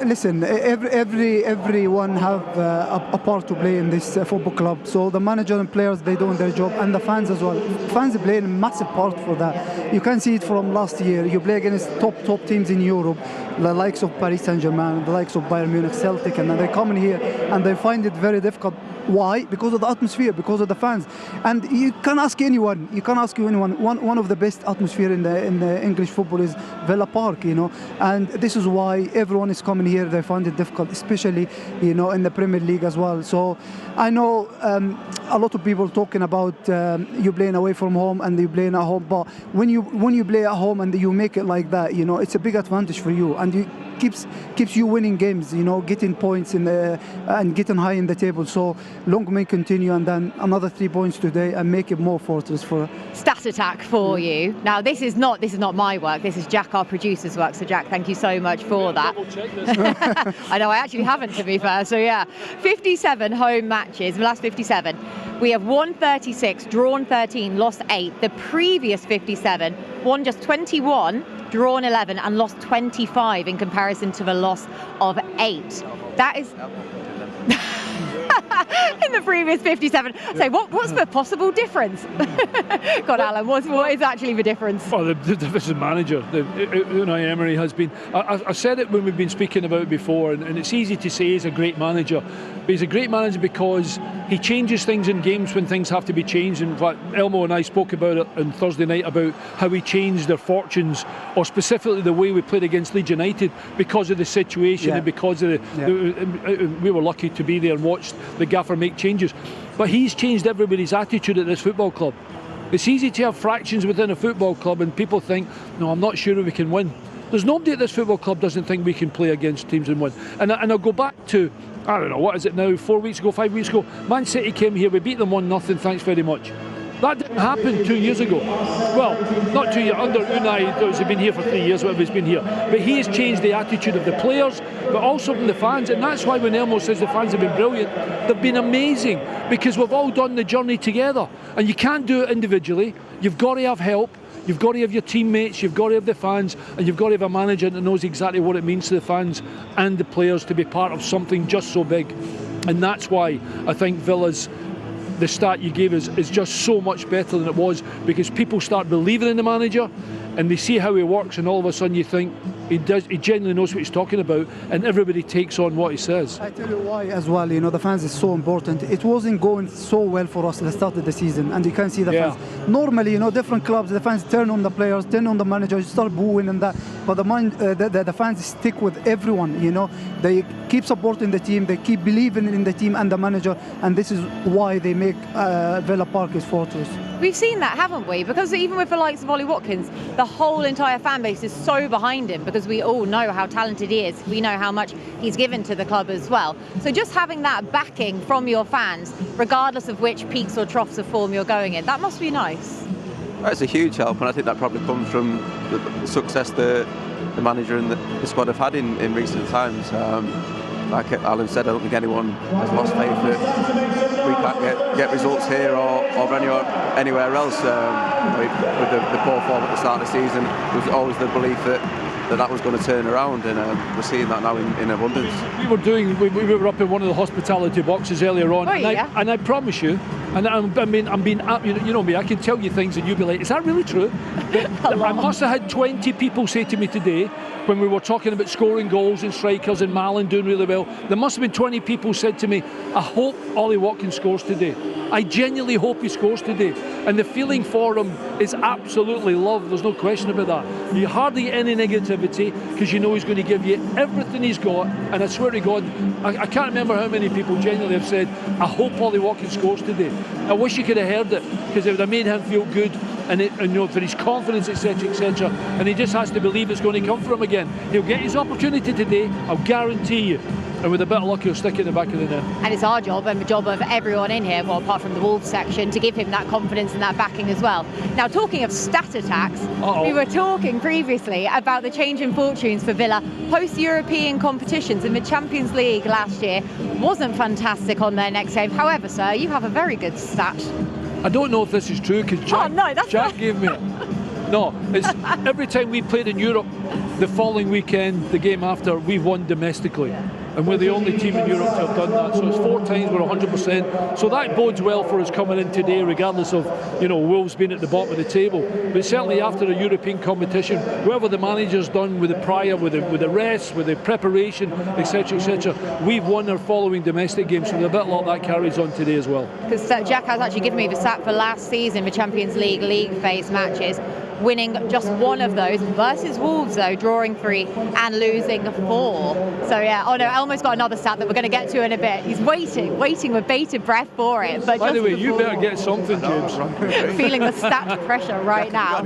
Listen, everyone have a part to play in this football club. So the manager and players, they doing their job, and the fans as well. Fans are playing a massive part for that. You can see it from last year. You play against top teams in Europe, the likes of Paris Saint-Germain, the likes of Bayern Munich, Celtic, and they come in here and they find it very difficult. Why? Because of the atmosphere, because of the fans. And you can ask anyone. One of the best atmosphere in the English football is Villa Park, and this is why everyone is coming here. They find it difficult, especially in the Premier League as well. So I know a lot of people talking about you playing away from home and you playing at home, but when you play at home and you make it like that, it's a big advantage for you, and you keeps you winning games, getting points and getting high in the table. So long may continue, and then another 3 points today and make it more fortress for stat attack for you. Now this is not my work, this is Jack, our producer's work, so Jack, thank you so much for that. I know I actually haven't, to be fair. So yeah, 57 home matches, the last 57. We have won 36, drawn 13, lost 8. The previous 57 won just 21, drawn 11, and lost 25 in comparison to the loss of 8. That is... in the previous 57. So what's the possible difference? God, Alan, what is actually the difference? Well, the difference is manager. Unai Emery has been... I said it when we've been speaking about it before, and it's easy to say he's a great manager. But he's a great manager because he changes things in games when things have to be changed. In fact, Elmo and I spoke about it on Thursday night about how we changed their fortunes, or specifically the way we played against Leeds United because of the situation and because of we were lucky to be there and watched the gaffer make changes. But he's changed everybody's attitude at this football club. It's easy to have fractions within a football club and people think, no, I'm not sure if we can win. There's nobody at this football club doesn't think we can play against teams and win. And I'll go back to, I don't know, what is it now, 4 weeks ago, 5 weeks ago, Man City came here, we beat them 1-0, thanks very much. That didn't happen 2 years ago. Well, not 2 years, under Unai, he's been here for 3 years, whatever he's been here. But he has changed the attitude of the players, but also from the fans. And that's why when Elmo says the fans have been brilliant, they've been amazing, because we've all done the journey together. And you can't do it individually. You've got to have help. You've got to have your teammates, you've got to have the fans, and you've got to have a manager that knows exactly what it means to the fans and the players to be part of something just so big. And that's why I think Villa's, the stat you gave us, is just so much better than it was, because people start believing in the manager and they see how he works, and all of a sudden you think he genuinely knows what he's talking about, and everybody takes on what he says. I tell you why as well, you know, the fans is so important. It wasn't going so well for us at the start of the season, and you can see the fans. Normally, you know, different clubs, the fans turn on the players, turn on the manager, start booing and that, but the fans stick with everyone, you know. They keep supporting the team, they keep believing in the team and the manager, and this is why they make Villa Park his fortress. We've seen that, haven't we? Because even with the likes of Ollie Watkins, the whole entire fan base is so behind him, because we all know how talented he is. We know how much he's given to the club as well. So just having that backing from your fans, regardless of which peaks or troughs of form you're going in, that must be nice. Well, it's a huge help, and I think that probably comes from the success the manager and the squad have had in recent times. Like Alan said, I don't think anyone has lost faith that we can't get results here or anywhere else. With the poor form at the start of the season, there was always the belief that was going to turn around, and we're seeing that now in abundance. We were up in one of the hospitality boxes earlier on, and I promise you, and I'm being, you know me, I can tell you things and you'll be like, is that really true? I must have had 20 people say to me today, when we were talking about scoring goals and strikers and Malin doing really well, there must have been 20 people said to me, I hope Ollie Watkins scores today. I genuinely hope he scores today. And the feeling for him is absolutely love, there's no question about that. You hardly get any negativity, because you know he's going to give you everything he's got, and I swear to God, I can't remember how many people genuinely have said, I hope Ollie Watkins scores today. I wish you could have heard it, because it would have made him feel good, and you know, for his confidence, etc, etc. And he just has to believe it's going to come for him again. He'll get his opportunity today, I'll guarantee you. And with a bit of luck, he'll stick it in the back of the net. And it's our job, and the job of everyone in here, well, apart from the Wolves section, to give him that confidence and that backing as well. Now, talking of stat attacks, we were talking previously about the change in fortunes for Villa post-European competitions, and the Champions League last year wasn't fantastic on their next game. However, sir, you have a very good stat. I don't know if this is true, because Jack gave me it. No, it's every time we played in Europe, the following weekend, the game after, we won domestically. And we're the only team in Europe to have done that. So it's 4 times we're 100%. So that bodes well for us coming in today, regardless of, you know, Wolves being at the bottom of the table. But certainly after a European competition, whatever the manager's done with the prior, with the rest, with the preparation, etc, etc, we've won our following domestic games. So a bit like that carries on today as well. Because Jack has actually given me the stat for last season, the Champions League phase matches, winning just one of those versus Wolves, though, drawing 3 and losing 4. So yeah, oh no, Elmo's got another stat that we're going to get to in a bit. He's waiting with bated breath for it. But by the way, you better get something, James. Feeling the stat pressure right now.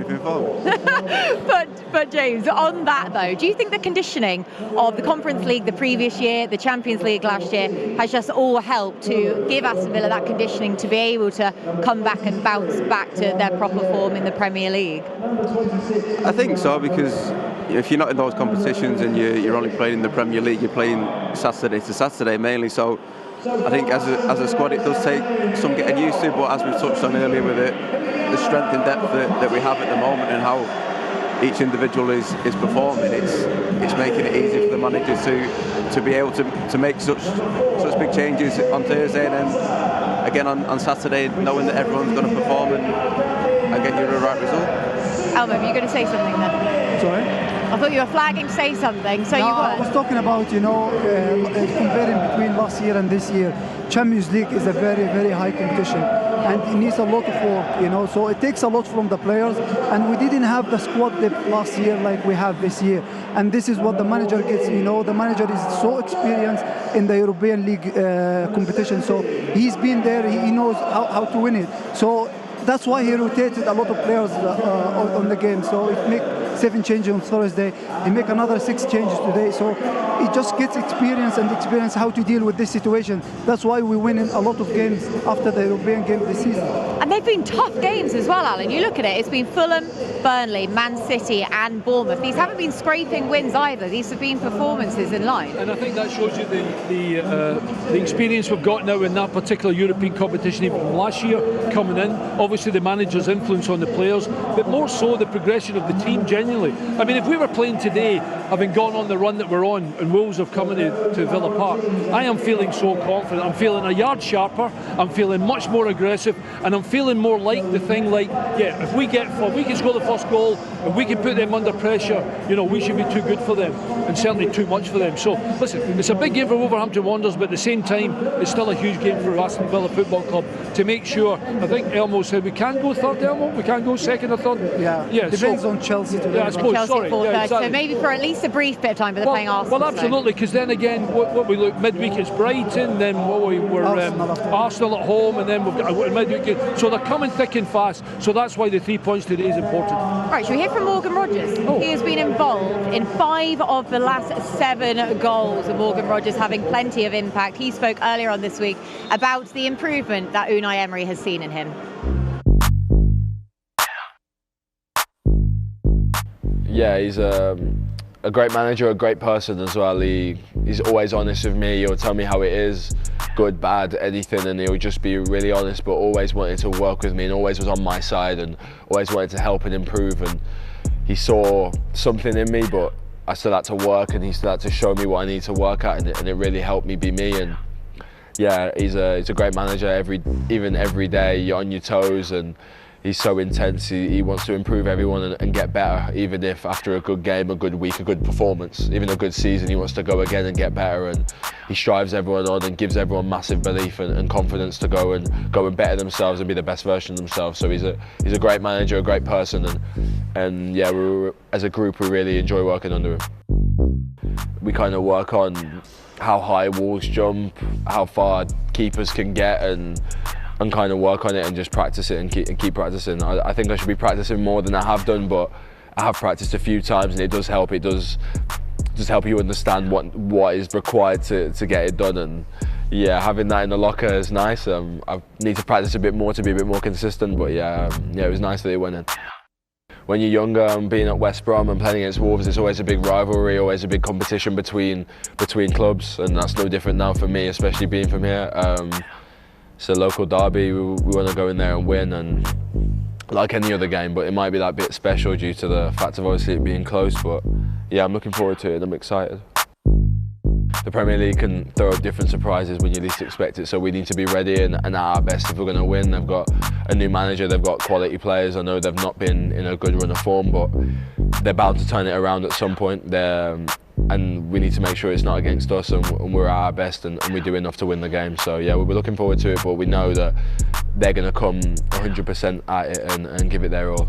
But James, on that though, do you think the conditioning of the Conference League the previous year, the Champions League last year, has just all helped to give Aston Villa that conditioning to be able to come back and bounce back to their proper form in the Premier League? I think so, because if you're not in those competitions and you're only playing in the Premier League, you're playing Saturday to Saturday mainly, so I think as a squad it does take some getting used to, but as we've touched on earlier with the strength and depth that we have at the moment and how each individual is performing, it's making it easy for the managers to be able to make such big changes on Thursday and then again on Saturday, knowing that everyone's going to perform and get you the right result. Elmo, were you going to say something then? Sorry? I thought you were flagging to say something, so No, you I were. was talking about, comparing between last year and this year. Champions League is a very, very high competition and it needs a lot of work, so it takes a lot from the players, and we didn't have the squad depth last year like we have this year, and this is what the manager gets. The manager is so experienced in the European League competition, so he's been there, he knows how to win it, so that's why he rotated a lot of players on the game. So it make 7 changes on Thursday, he make another 6 changes today, so he just gets experience how to deal with this situation. That's why we win in a lot of games after the European game this season. And they've been tough games as well, Alan. You look at it, it's been Fulham, Burnley, Man City and Bournemouth. These haven't been scraping wins either. These have been performances in line. And I think that shows you the experience we've got now in that particular European competition, even from last year coming in. Obviously the manager's influence on the players, but more so the progression of the team genuinely. I mean, if we were playing today, having gone on the run that we're on, and Wolves have come into Villa Park, I am feeling so confident. I'm feeling a yard sharper, I'm feeling much more aggressive, and I'm feeling more like the thing like, if we can score the first goal, if we can put them under pressure, we should be too good for them, and certainly too much for them. So, listen, it's a big game for Wolverhampton Wanderers, but at the same time, it's still a huge game for Aston Villa Football Club to make sure. I think Elmo said we can go third, Elmo? We can go second or third? Yeah, depends on Chelsea today. Yeah, I suppose, Chelsea sorry. fourth, Yeah, exactly. so maybe for at least a brief bit of time, but they're playing Arsenal. Well, absolutely, because then again, what we look midweek it's Brighton, then we're Arsenal at home, and then we've got midweek. So they're coming thick and fast. So that's why the 3 points today is important. Right, should we hear from Morgan Rogers? He has been involved in 5 of the last 7 goals, and Morgan Rogers having plenty of impact. He spoke earlier on this week about the improvement that Unai Emery has seen in him. Yeah, he's a great manager, a great person as well. He's always honest with me. He'll tell me how it is, good, bad, anything, and he'll just be really honest, but always wanted to work with me and always was on my side and always wanted to help and improve. And he saw something in me, but I still had to work, and he still had to show me what I need to work at, and it really helped me be me. And yeah, he's a great manager. Even every day you're on your toes, and he's so intense. He wants to improve everyone and get better, even if after a good game, a good week, a good performance, even a good season, he wants to go again and get better. And he strives everyone on and gives everyone massive belief and confidence to go and better themselves and be the best version of themselves. So he's a great manager, a great person, and yeah, as a group we really enjoy working under him. We kind of work on how high walls jump, how far keepers can get, and kind of work on it and just practice it and keep practicing. I think I should be practicing more than I have done, but I have practiced a few times, and it does help. It does just help you understand what is required to get it done. And yeah, having that in the locker is nice. I need to practice a bit more to be a bit more consistent, but yeah, it was nice that it went in. When you're younger and being at West Brom and playing against Wolves, it's always a big rivalry, always a big competition between clubs, and that's no different now for me, especially being from here. It's a local derby, we want to go in there and win, and like any other game, but it might be that bit special due to the fact of obviously it being close. But yeah, I'm looking forward to it and I'm excited. The Premier League can throw up different surprises when you least expect it, so we need to be ready and at our best if we're going to win. They've got a new manager, they've got quality players. I know they've not been in a good run of form, but they're bound to turn it around at some point. And we need to make sure it's not against us, and we're at our best, and we do enough to win the game. So yeah, we'll be looking forward to it, but we know that they're going to come 100% at it and give it their all.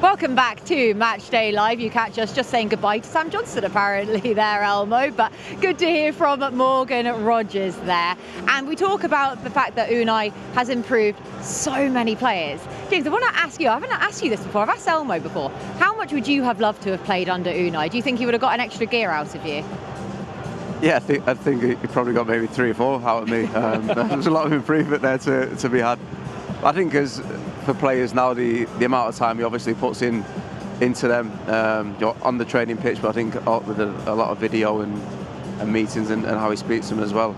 Welcome back to Matchday Live. You catch us just saying goodbye to Sam Johnson apparently there, Elmo, but good to hear from Morgan Rogers there. And we talk about the fact that Unai has improved so many players. James, I want to ask you, I haven't asked you this before, I've asked Elmo before, how much would you have loved to have played under Unai? Do you think he would have got an extra gear out of you? Yeah, I think he probably got maybe 3 or 4 out of me. There's a lot of improvement there to be had. I think as for players now, the amount of time he obviously puts in into them on the training pitch, but I think with a lot of video and meetings and how he speaks to them as well.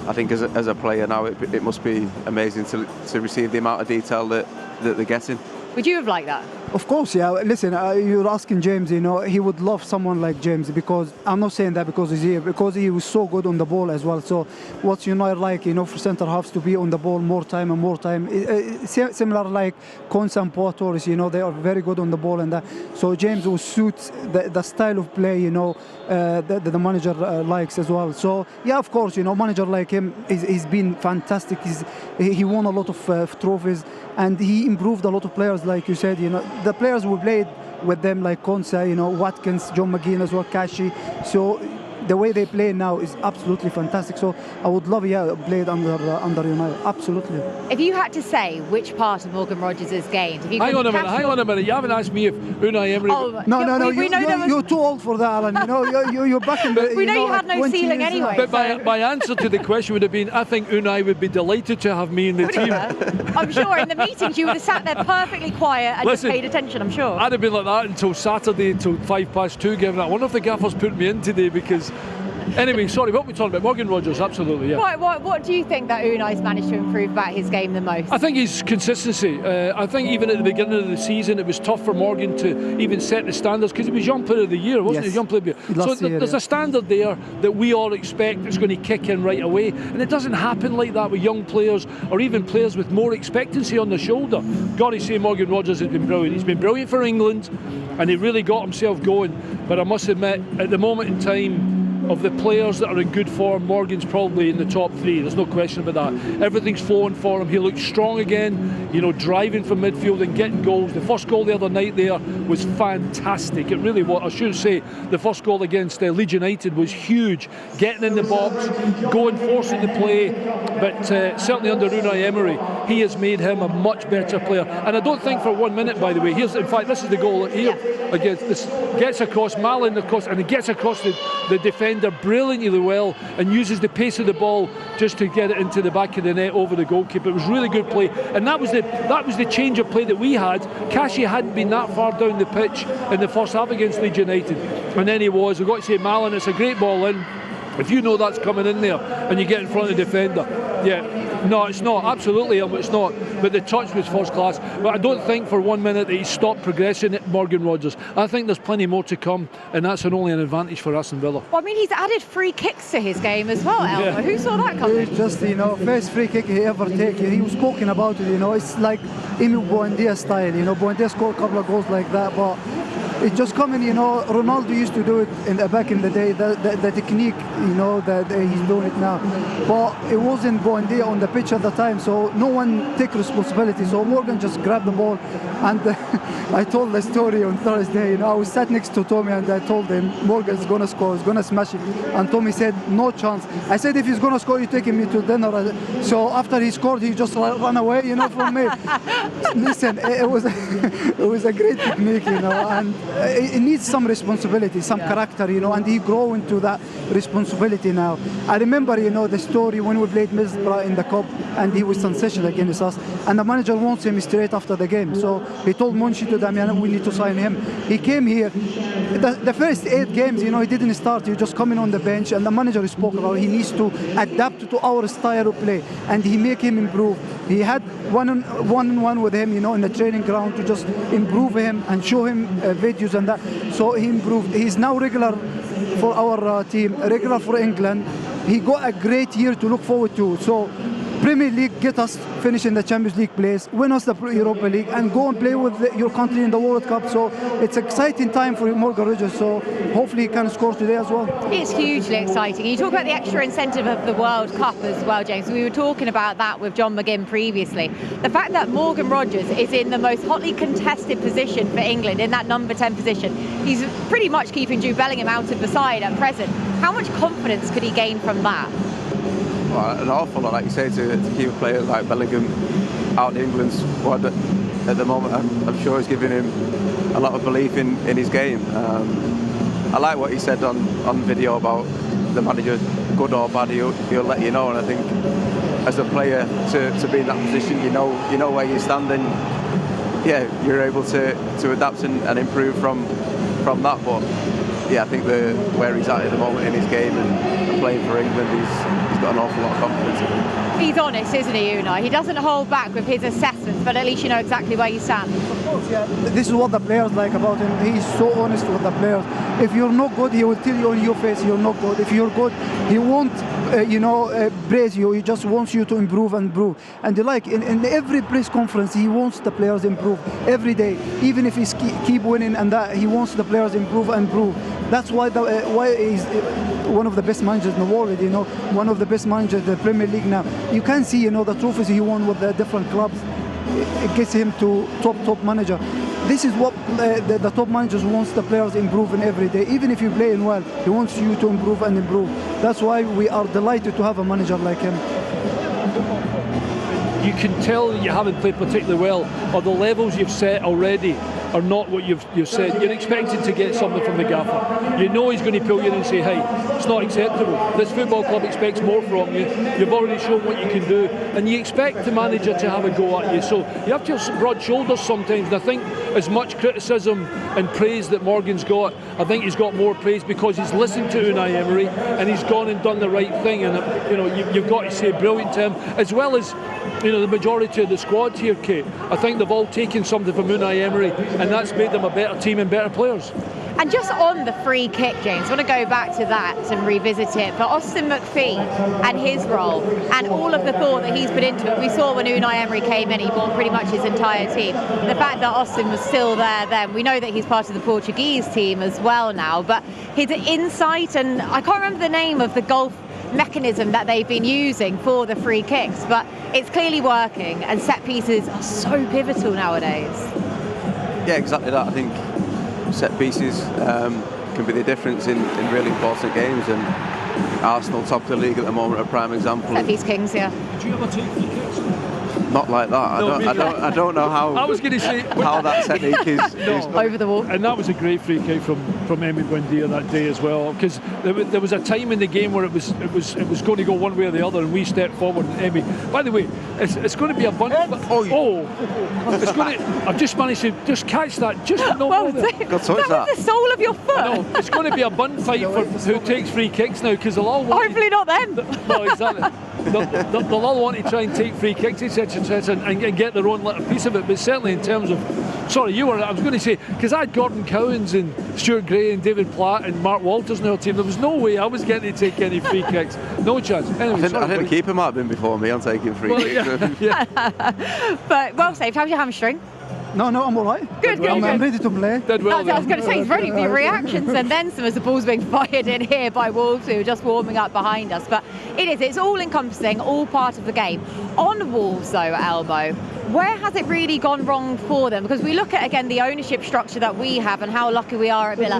I think as a player now, it must be amazing to receive the amount of detail that they're getting. Would you have liked that? Of course, yeah. Listen, you're asking James, he would love someone like James, because I'm not saying that because he's here, because he was so good on the ball as well. So what's United like, for centre halves to be on the ball more time and more time. Similar like Konsa and Pau Torres, they are very good on the ball and that. So James will suit the style of play, that the manager likes as well. So yeah, of course, manager like him, he's been fantastic. He won a lot of trophies, and he improved a lot of players, like you said. The players we played with them, like Konsa, Watkins, John McGinn as well, Kashi. So the way they play now is absolutely fantastic. So I would love, played under United, absolutely. If you had to say which part of Morgan Rodgers' game, hang on a minute. You haven't asked me if Unai Emery. No. You're too old for that, Alan. You're back in the. We know you had no ceiling anyway. But my answer to the question would have been, I think Unai would be delighted to have me in the team. I'm sure in the meetings you would have sat there perfectly quiet and just paid attention. I'm sure. I'd have been like that until Saturday, until 2:05, given I wonder if the gaffer's put me in today because. Anyway, sorry, what are we talking about? Morgan Rodgers, absolutely, yeah. What do you think that Unai's managed to improve about his game the most? I think his consistency. I think even at the beginning of the season, it was tough for Morgan to even set the standards because he was Young Player of the Year, wasn't he? Young Player of the Year. So there's a standard there that we all expect is going to kick in right away. And it doesn't happen like that with young players or even players with more expectancy on the shoulder. Got to say, Morgan Rodgers has been brilliant. He's been brilliant for England and he really got himself going. But I must admit, at the moment in time, of the players that are in good form, Morgan's probably in the top 3. There's no question about that. Everything's flowing for him. He looks strong again, driving from midfield and getting goals. The first goal the other night there was fantastic. It really was. I should say the first goal against Leeds United was huge. Getting in the box, going, forcing the play. But certainly under Unai Emery, he has made him a much better player. And I don't think for 1 minute, by the way, in fact, this is the goal here. Against this, gets across Malin, of course, and he gets across the defender brilliantly well and uses the pace of the ball just to get it into the back of the net over the goalkeeper. It was really good play, and that was the change of play that we had. Kashi hadn't been that far down the pitch in the first half against Leeds United, and then he was. We've got to say, Malin, it's a great ball in. If you know that's coming in there and you get in front of the defender, no, it's not. Absolutely, it's not. But the touch was first class. But I don't think for 1 minute that he stopped progressing at Morgan Rodgers. I think there's plenty more to come, and that's only an advantage for Aston Villa. Well, I mean, he's added free kicks to his game as well, Elmer. Yeah. Who saw that coming? It's just, first free kick he ever take. He was spoken about it, It's like Emi Buendia style, Buendia scored a couple of goals like that, but it's just coming, Ronaldo used to do it back in the day, the technique, that he's doing it now. But it wasn't Buendia on the pitch at the time, so no one take responsibility. So Morgan just grabbed the ball, and I told the story on Thursday, I was sat next to Tommy and I told him, Morgan's going to score, he's going to smash it. And Tommy said, no chance. I said, if he's going to score, you're taking me to dinner. So after he scored, he just ran away, from me. Listen, it was a great technique, and it needs some responsibility, some character, and he grow into that responsibility now. I remember, the story when we played Middlesbrough in the Cup and he was sensational against us, and the manager wants him straight after the game. So he told Monchi to Damian, we need to sign him. He came here. The first 8 games, he didn't start. He just coming on the bench, and the manager spoke about he needs to adapt to our style of play, and he make him improve. He had one-on-one with him, in the training ground to just improve him and show him videos and that. So he improved. He's now regular for our team, regular for England. He got a great year to look forward to. So Premier League, get us finish in the Champions League place, win us the Europa League, and go and play with your country in the World Cup. So it's an exciting time for Morgan Rodgers. So hopefully he can score today as well. It's hugely exciting. You talk about the extra incentive of the World Cup as well, James. We were talking about that with John McGinn previously. The fact that Morgan Rodgers is in the most hotly contested position for England, in that number 10 position, he's pretty much keeping Jude Bellingham out of the side at present. How much confidence could he gain from that? Well, an awful lot, like you say, to keep a player like Bellingham out of England's squad at the moment. I'm sure it's giving him a lot of belief in his game. I like what he said on video about the manager, good or bad, he'll let you know. And I think as a player to be in that position, you know where you're standing. yeah, you're able to adapt and improve from that. But yeah, I think where he's at the moment in his game and playing for England, he's got an awful lot of confidence in him. He's honest, isn't he, Unai? He doesn't hold back with his assessments, but at least you know exactly where you stand. Of course, yeah. This is what the players like about him. He's so honest with the players. If you're not good, he will tell you on your face you're not good. If you're good, he won't, praise you. He just wants you to improve and improve. And like in every press conference, he wants the players improve every day. Even if he's keep winning and that, he wants the players improve and improve. That's why he's one of the best managers in the world. One of the best managers in the Premier League now. You can see, the trophies he won with the different clubs. It gets him to top manager. This is what the top managers wants the players improving every day. Even if you're playing well, he wants you to improve and improve. That's why we are delighted to have a manager like him. You can tell that you haven't played particularly well, or the levels you've set already are not what you've said. You're expected to get something from the gaffer. You know he's going to pull you in and say, hey, it's not acceptable. This football club expects more from you. You've already shown what you can do, and you expect the manager to have a go at you. So you have to have broad shoulders sometimes. And I think as much criticism and praise that Morgan's got, I think he's got more praise because he's listened to Unai Emery and he's gone and done the right thing. And you've got to say brilliant to him, as well as the majority of the squad here, Kate. I think they've all taken something from Unai Emery, and that's made them a better team and better players. And just on the free kick, James, I want to go back to that and revisit it. But Austin McPhee and his role and all of the thought that he's put into it. We saw when Unai Emery came in, he bought pretty much his entire team. The fact that Austin was still there then, we know that he's part of the Portuguese team as well now, but his insight, and I can't remember the name of the golf mechanism that they've been using for the free kicks, but it's clearly working, and set pieces are so pivotal nowadays. Yeah, exactly that. I think set pieces can be the difference in really important games, and Arsenal, top of the league at the moment, are a prime example. Set piece kings, yeah. Do you ever take free kicks? Not like that. No, I don't know how. I was going to say how that technique is. Over the wall. And that was a great free kick from Emi Buendia that day as well, because there was a time in the game where it was going to go one way or the other, and we stepped forward. And Emi, by the way, it's going to be a bun. It's going to. I've just managed to just catch that. Just no more. That was the sole of your foot. No, it's going to be a bun fight for who takes free kicks now, because they'll all want. Hopefully not them. No, exactly. They'll all want to try and take free kicks, etc., and get their own little piece of it. But certainly in terms of, I was going to say, because I had Gordon Cowans and Stuart Gray and David Platt and Mark Walters in our team, there was no way I was getting to take any free kicks. No chance. Anyway, I think the keeper might have been before me on taking free kicks. Yeah. But well saved. How's your hamstring? No, I'm all right. Good. I'm ready to play. I was going to say, he's ready for reactions and then some as the ball's being fired in here by Wolves, who are just warming up behind us. But it's all encompassing, all part of the game. On Wolves though, Elmo, where has it really gone wrong for them? Because we look at, again, the ownership structure that we have and how lucky we are at Villa.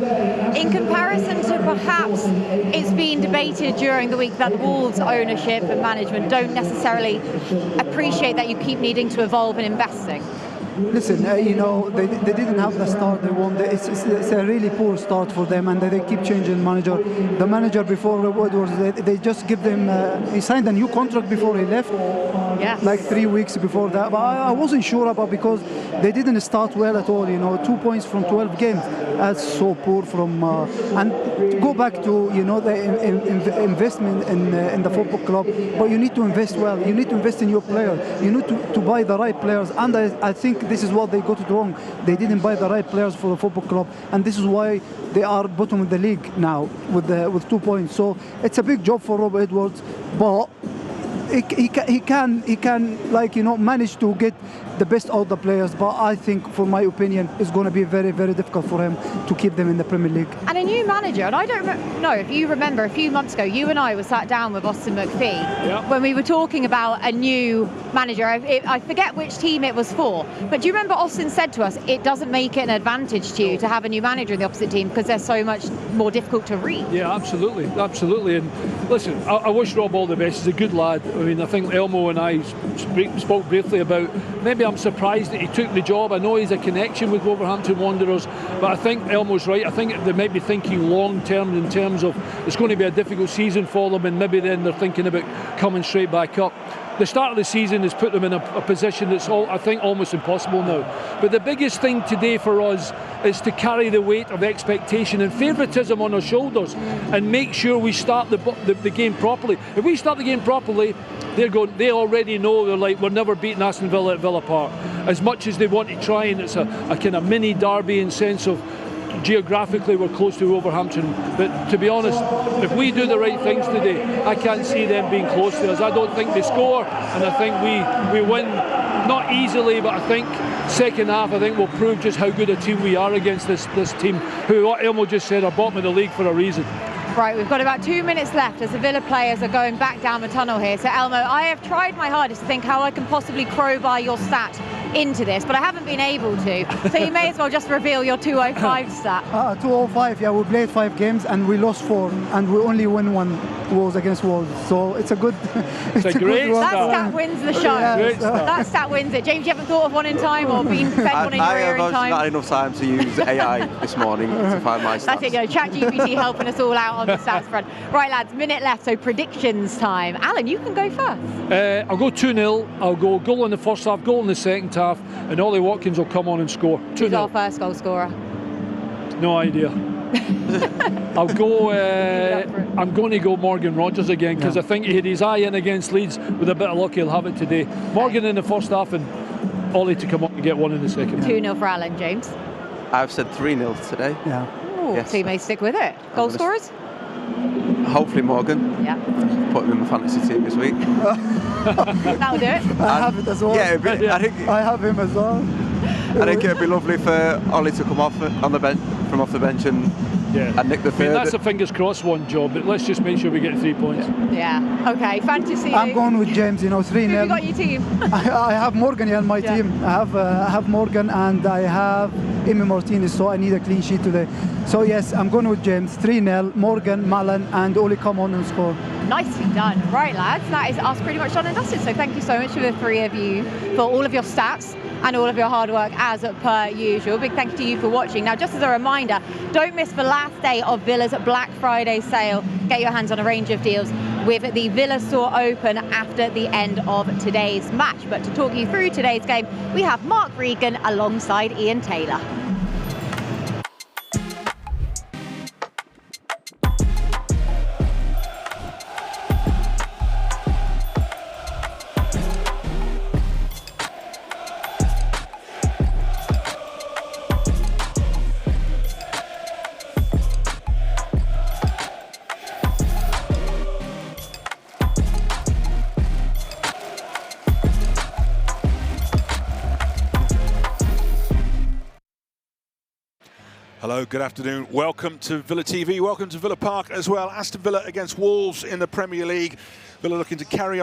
In comparison to perhaps it's been debated during the week that the Wolves ownership and management don't necessarily appreciate that you keep needing to evolve and investing. Listen, they didn't have the start they want. It's a really poor start for them, and they keep changing manager. The manager before Edwards, they just give them. He signed a new contract before he left. Yes. Like 3 weeks before that. But I wasn't sure about, because they didn't start well at all. 2 points from 12 games. That's so poor from. And to go back to the investment in the football club, but you need to invest well. You need to invest in your players. You need to buy the right players, and I think this is what they got it wrong. They didn't buy the right players for the football club, and this is why they are bottom of the league now with 2 points. So it's a big job for Rob Edwards, but he can manage to get the best out of the players. But I think, for my opinion, it's going to be very, very difficult for him to keep them in the Premier League. And a new manager, and I don't know if you remember, a few months ago, you and I were sat down with Austin McPhee when we were talking about a new manager. I forget which team it was for, but do you remember Austin said to us, it doesn't make it an advantage to you to have a new manager in the opposite team because they're so much more difficult to read? Yeah, absolutely. And listen, I wish Rob all the best. He's a good lad. I mean, I think Elmo and I spoke briefly about, maybe I'm surprised that he took the job. I know he's a connection with Wolverhampton Wanderers, but I think Elmo's right. I think they might be thinking long term in terms of it's going to be a difficult season for them, and maybe then they're thinking about coming straight back up. the start of the season has put them in a position that's I think almost impossible now. But the biggest thing today for us is to carry the weight of expectation and favouritism on our shoulders and make sure we start the game properly. If we start the game properly, they already know, they're like, we're never beating Aston Villa at Villa Park. As much as they want to try, and it's a kind of mini derby in sense of geographically we're close to Wolverhampton, but to be honest, if we do the right things today, I can't see them being close to us. I don't think they score, and I think we win, not easily, but I think second half I think we'll prove just how good a team we are against this team, who, what Elmo just said, are bottom of the league for a reason. Right, we've got about 2 minutes left as the Villa players are going back down the tunnel here. So Elmo, I have tried my hardest to think how I can possibly crowbar your stat into this, but I haven't been able to. So you may as well just reveal your 205 stat. 205, yeah, we played 5 games and we lost 4, and we only won 1 was against Wolves. So it's a good. It's a great good that stat wins the show. Yes. That stat wins it. James, you haven't thought of one in time or been fed one in your ear in time? Not enough time to use AI this morning to find my stats. That's it, ChatGPT helping us all out on the stats front. Right, lads, minute left, so predictions time. Alan, you can go first. I'll go 2-0. I'll go goal in the first half, goal in the second half, and Ollie Watkins will come on and score. 2-0. Who's our first goal scorer? No idea. I'll go. I'm going to go Morgan Rogers again, because I think he had his eye in against Leeds. With a bit of luck, he'll have it today. Morgan in the first half and Ollie to come on and get 1 in the second. 2-0 for Alan. James? I've said 3-0 today. Yeah. Ooh, Yes. so you may stick with it. Goal scorers? Hopefully Morgan. Yeah. Put him in my fantasy team this week. That'll do it. I have it as well. Yeah, I have him as well. I think it'd be lovely for Ollie to come off on the bench, from off the bench, and nick the third. That's a fingers crossed one job, but let's just make sure we get 3 points. Yeah. Okay. Fantasy. I'm going with James. 3-0. Who have you got your team? I have Morgan in my team. I have Morgan and I have Emi Martinez, so I need a clean sheet today. So yes, I'm going with James. 3-0. Morgan, Malin, and Oli come on and score. Nicely done. Right, lads, that is us pretty much done and dusted. So thank you so much to the 3 of you for all of your stats and all of your hard work as per usual. Big thank you to you for watching. Now, just as a reminder, don't miss the last day of Villa's Black Friday sale. Get your hands on a range of deals with the Villa store open after the end of today's match. But to talk you through today's game, we have Mark Regan alongside Ian Taylor. Hello, good afternoon. Welcome to Villa TV. Welcome to Villa Park as well. Aston Villa against Wolves in the Premier League. Villa looking to carry on